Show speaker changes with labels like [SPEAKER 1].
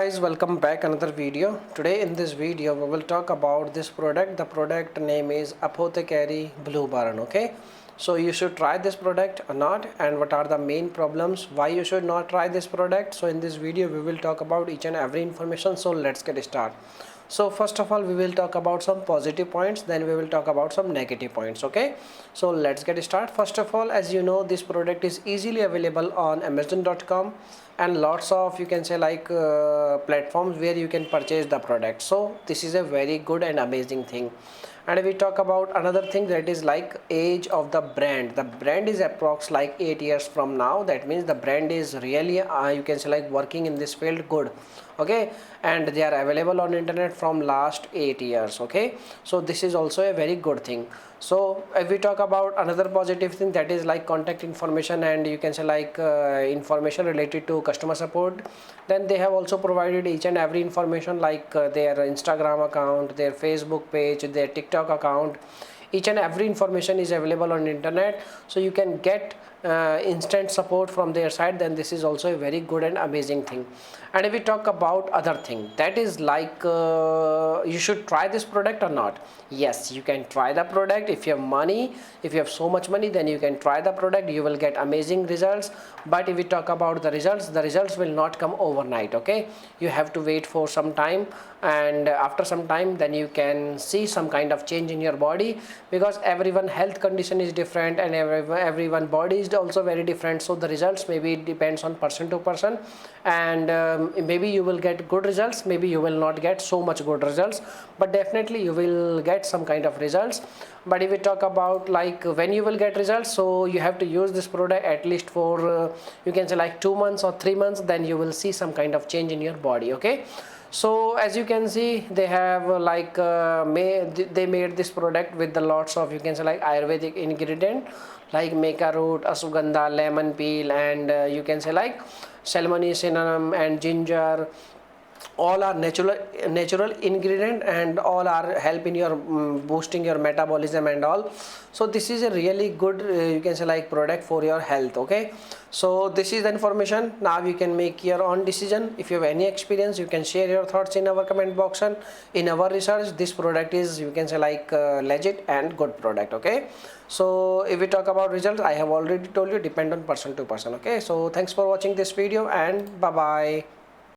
[SPEAKER 1] Guys, welcome back another video. Today in this video we will talk about this product. The product name is Apothekary Blue Baron. Okay, so you should try this product or not, and what are the main problems why you should not try this product. So in this video we will talk about each and every information. So let's get started. So first of all we will talk about some positive points, then we will talk about some negative points. Okay, so let's get started. First of all, as you know, this product is easily available on amazon.com and lots of, you can say, platforms where you can purchase the product. So this is a very good and amazing thing. And we talk about another thing, that is like age of the brand. The brand is approx like 8 years from now. That means the brand is really you can say like working in this field good. Okay, and they are available on internet from last 8 years. Okay, so this is also a very good thing. So if we talk about another positive thing, that is like contact information, and you can say information related to customer support, then they have also provided each and every information, like their Instagram account, their Facebook page, their TikTok account. Each and every information is available on internet, so you can get instant support from their side. Then this is also a very good and amazing thing. And if we talk about other thing, that is like you should try this product or not. Yes, you can try the product. If you have money, if you have so much money, then you can try the product. You will get amazing results. But if we talk about the results will not come overnight. Okay, you have to wait for some time, and after some time then you can see some kind of change in your body, because everyone health condition is different, and everyone body is also very different. So the results maybe depends on person to person, and maybe you will get good results, maybe you will not get so much good results, but definitely you will get some kind of results. But if we talk about like when you will get results, so you have to use this product at least for you can say like 2 months or 3 months, then you will see some kind of change in your body. Okay, so as you can see, they have they made this product with the lots of, you can say like Ayurvedic ingredient, like maca root, ashwagandha, lemon peel, and you can say like cinnamon, cinnamon and ginger. All are natural ingredient, and all are help in your boosting your metabolism and all. So this is a really good you can say like product for your health. Okay, so this is the information. Now you can make your own decision. If you have any experience, you can share your thoughts in our comment box. And in our research, this product is, you can say like legit and good product. Okay, so if we talk about results, I have already told you, depend on person to person. Okay, so thanks for watching this video, and bye bye.